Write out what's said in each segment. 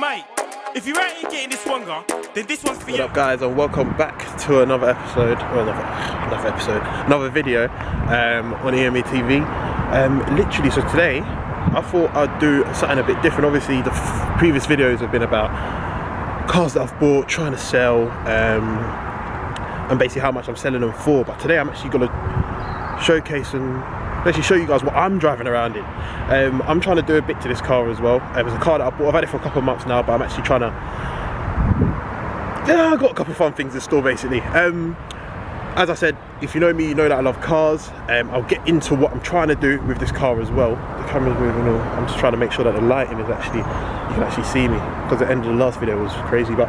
Right, if you ain't getting this one, then this one's for you. What up, guys, and welcome back to another episode, or another video on EME TV. Literally, so today I thought I'd do something a bit different. Obviously, the previous videos have been about cars that I've bought, trying to sell, and basically how much I'm selling them for. But today I'm actually going to showcase and actually show you guys what I'm driving around in. I'm trying to do a bit to this car as well. It was a car that I bought. I've had it for a couple of months now, but I'm actually trying to, I've got a couple of fun things in store basically. As I said, if you know me, you know that I love cars. I'll get into what I'm trying to do with this car as well. The camera's moving on. I'm just trying to make sure that the lighting is actually, you can actually see me, because the end of the last video was crazy. But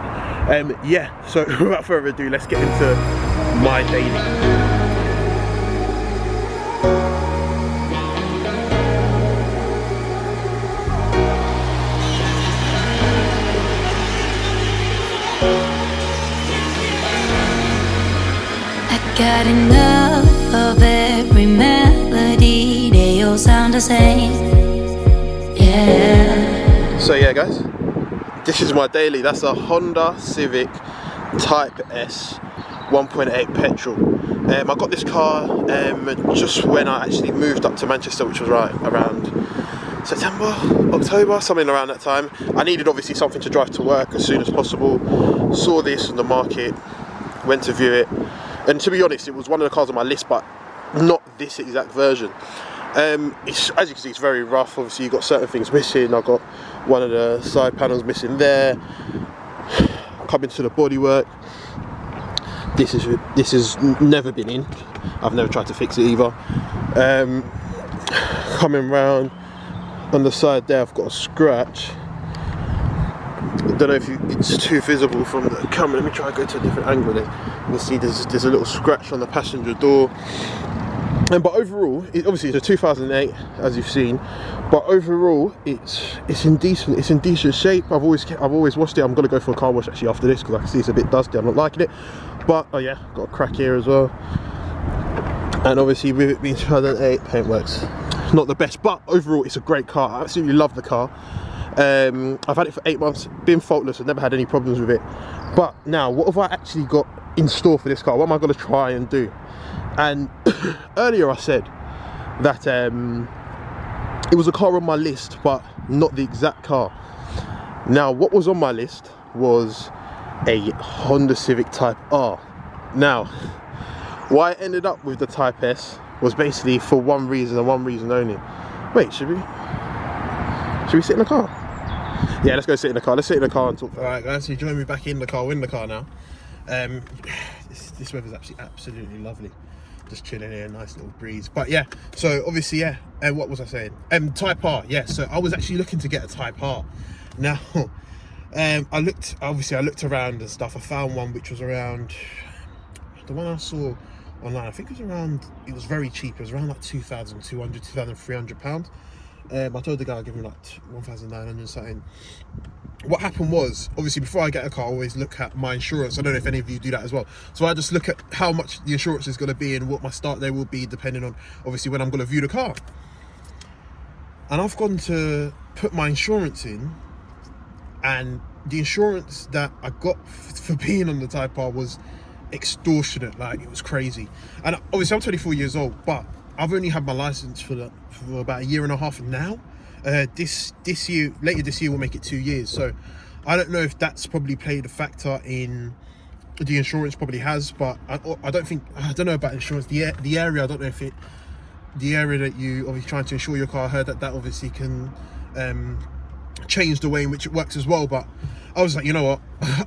yeah, so without further ado, let's get into my daily. Got enough of every melody, they all sound the same. Yeah. So yeah, guys, this is my daily. That's a Honda Civic Type S 1.8 petrol. I got this car just when I actually moved up to Manchester, which was right around September, October, something around that time. I needed obviously something to drive to work as soon as possible. Saw this on the market, went to view it. And to be honest, it was one of the cars on my list, but not this exact version. As you can see, it's very rough. Obviously, you've got certain things missing. I've got one of the side panels missing there. Coming to the bodywork. This has never been in. I've never tried to fix it either. Coming round on the side there, I've got a scratch. I don't know if it's too visible from the camera. Let me try and go to a different angle there. You can see there's a little scratch on the passenger door. But overall, obviously it's a 2008, as you've seen. But overall, it's in decent shape. I've always washed it. I'm gonna go for a car wash actually after this, because I can see it's a bit dusty. I'm not liking it. But oh yeah, got a crack here as well. And obviously with it being 2008, paintwork's not the best. But overall, it's a great car. I absolutely love the car. I've had it for 8 months, been faultless, I've never had any problems with it. But now, what have I actually got in store for this car? What am I going to try and do? And earlier I said that it was a car on my list, but not the exact car. Now, what was on my list was a Honda Civic Type R. Now, why I ended up with the Type S was basically for one reason and one reason only. Wait, should we sit in the car? Yeah, let's go sit in the car. Let's sit in the car and talk. Alright guys, so you join me back in the car. We're in the car now. This weather's absolutely lovely. Just chilling here, nice little breeze. But yeah, so obviously, yeah, and what was I saying? Type R, yeah, so I was actually looking to get a Type R. Now, I looked around and stuff. I found one which was around, the one I saw online, I think it was very cheap. It was around like £2,200, £2,300. I told the guy I'd give him like 1,900 something. What happened was, obviously before I get a car, I always look at my insurance. I don't know if any of you do that as well. So I just look at how much the insurance is going to be and what my start day will be, depending on obviously when I'm going to view the car. And I've gone to put my insurance in, and the insurance that I got for being on the Type R was extortionate. Like, it was crazy. And obviously I'm 24 years old, but I've only had my license for about 1.5 years now. Later this year will make it 2 years. So I don't know if that's probably played a factor in the insurance. Probably has, but I don't know about insurance. The area, I don't know if the area that you obviously trying to insure your car. I heard that obviously can change the way in which it works as well. But I was like, you know what,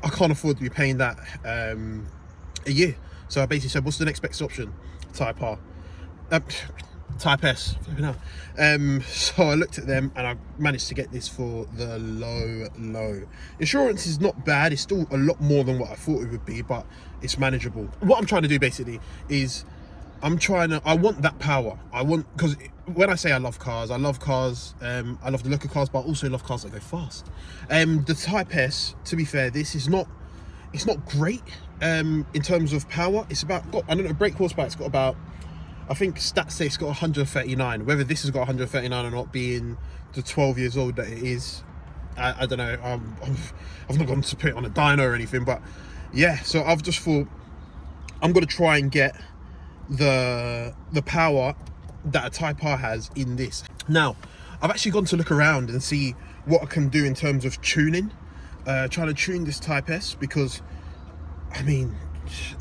I can't afford to be paying that a year. So I basically said, what's the next best option? Type R. Type S. So I looked at them and I managed to get this for the low. Insurance is not bad. It's still a lot more than what I thought it would be, but it's manageable. What I'm trying to do basically is I want that power. Because when I say I love cars, I love the look of cars, but I also love cars that go fast. The Type S, to be fair, it's not great in terms of power. It's about, I don't know, brake horsepower, it's got about, I think stats say it's got 139. Whether this has got 139 or not, being the 12 years old that it is, I don't know. I've not gone to put it on a dyno or anything, but yeah. So I've just thought I'm gonna try and get the power that a Type R has in this. Now, I've actually gone to look around and see what I can do in terms of tuning, trying to tune this Type S, because I mean,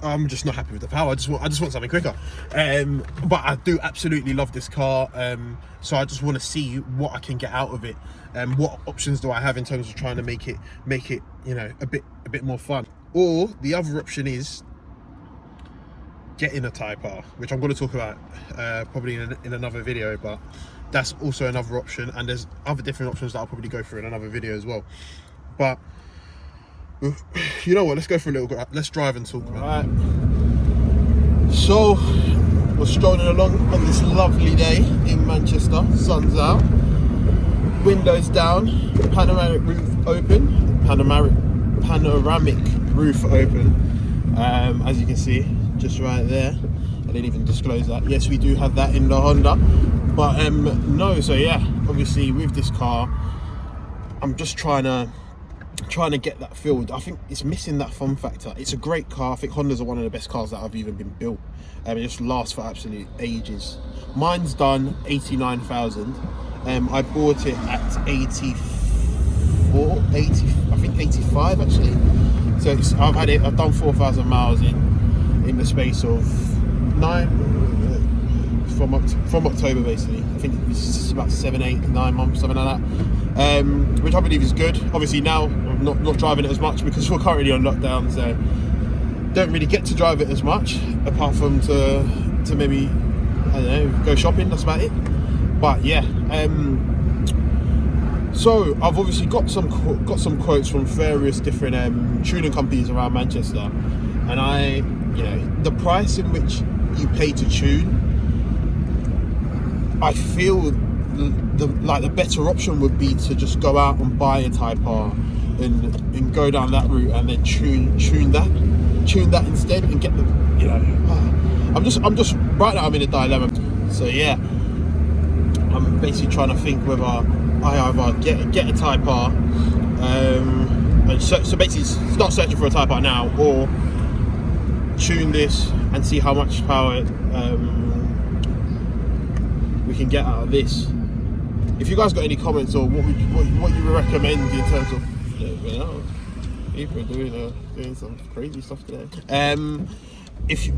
I'm just not happy with the power. I just want something quicker. But I do absolutely love this car. So I just want to see what I can get out of it. What options do I have in terms of trying to make it, you know, a bit more fun. Or the other option is getting a Type R, which I'm going to talk about probably in another video, but that's also another option, and there's other different options that I'll probably go through in another video as well. But you know what, let's go for a little bit, let's drive and talk about it. So we're strolling along on this lovely day in Manchester. Sun's out, windows down, panoramic roof open, panoramic roof open, as you can see just right there. I didn't even disclose that. Yes, we do have that in the Honda, but no. So yeah, obviously with this car, I'm just trying to get that filled. I think it's missing that fun factor. It's a great car. I think Hondas are one of the best cars that have even been built. It just lasts for absolute ages. Mine's done 89,000. I bought it at 80, I think 85 actually. So I've done 4,000 miles in the space of from October basically. I think it's about 7, 8, 9 months, something like that. Which I believe is good. Obviously now I'm not driving it as much because we're currently on lockdown, so don't really get to drive it as much, apart from to maybe, I don't know, go shopping. That's about it. But yeah, so I've obviously got some quotes from various different tuning companies around Manchester, and you know, the price in which you pay to tune, I feel the better option would be to just go out and buy a Type R and go down that route, and then tune that instead, and get the, you know, I'm just right now I'm in a dilemma. So yeah, I'm basically trying to think whether I either get a Type R, and so basically start searching for a Type R now, or tune this and see how much power we can get out of this. If you guys got any comments, or what you would recommend in terms of, you know, people are doing some crazy stuff today.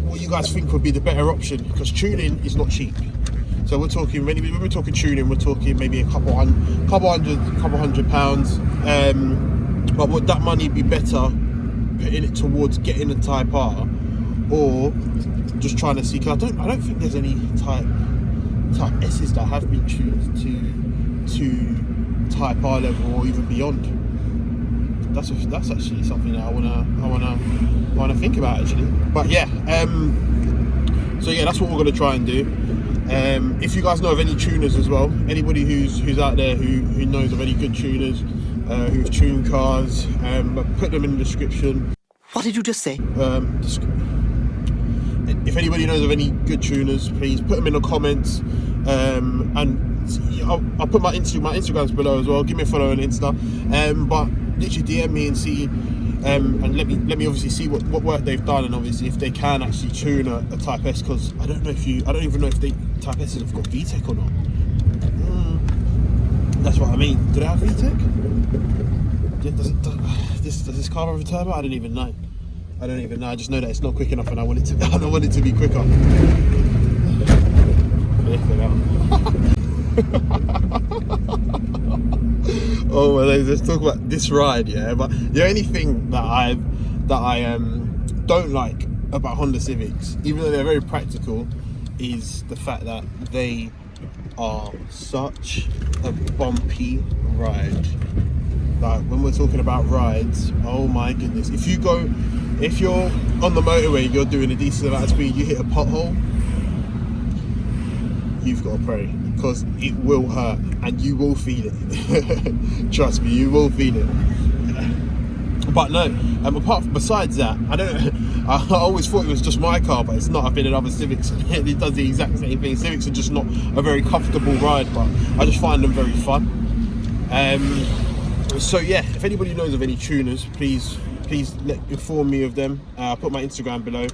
What you guys think would be the better option, because tuning is not cheap. So we're talking, when we're talking tuning, we're talking maybe a couple hundred pounds. But would that money be better putting it towards getting a Type R, or just trying to see? Because I don't think there's any Type S's that have been tuned to Type R level or even beyond. That's actually something that I wanna think about actually. But yeah, so yeah, that's what we're gonna try and do. If you guys know of any tuners as well, anybody who's out there who knows of any good tuners who've tuned cars, put them in the description. What did you just say? If anybody knows of any good tuners, please put them in the comments, and I'll put my Instagram's below as well. Give me a follow on Insta, but literally DM me and see, and let me obviously see what work they've done, and obviously if they can actually tune a Type S, because I don't even know if Type S's have got VTEC or not. That's what I mean. Do they have VTEC? Does this car have a turbo? I don't even know. I just know that it's not quick enough, and I want it to be quicker. Oh well, let's talk about this ride, yeah. But the only thing that I don't like about Honda Civics, even though they're very practical, is the fact that they are such a bumpy ride. Like when we're talking about rides, oh my goodness, if you're on the motorway, you're doing a decent amount of speed, you hit a pothole, you've got to pray, because it will hurt and you will feel it. Trust me, you will feel it. But no, besides that, I always thought it was just my car, but it's not. I've been in other Civics and it does the exact same thing. Civics are just not a very comfortable ride, but I just find them very fun. So yeah, if anybody knows of any tuners, please inform me of them. I'll put my Instagram below.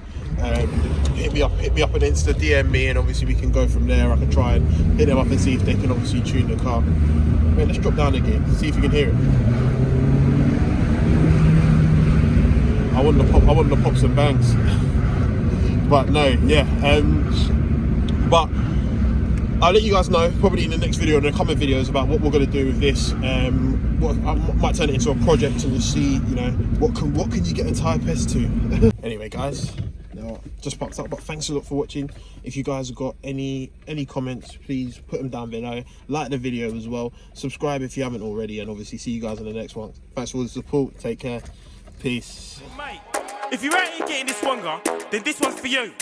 Hit me up on Insta, DM me, and obviously we can go from there. I can try and hit them up and see if they can obviously tune the car. Wait, let's drop down again, see if you can hear it. I want the pops and bangs. But no, yeah. But I'll let you guys know probably in the next video and the comment videos about what we're going to do with this. I might turn it into a project and just see, you know, what can you get a Type S to. Anyway, guys, now just popped up. But thanks a lot for watching. If you guys have got any comments, please put them down below. Like the video as well. Subscribe if you haven't already, and obviously see you guys in the next one. Thanks for all the support. Take care. Peace. Mate, if you're out here getting this wonga, then this one's for you.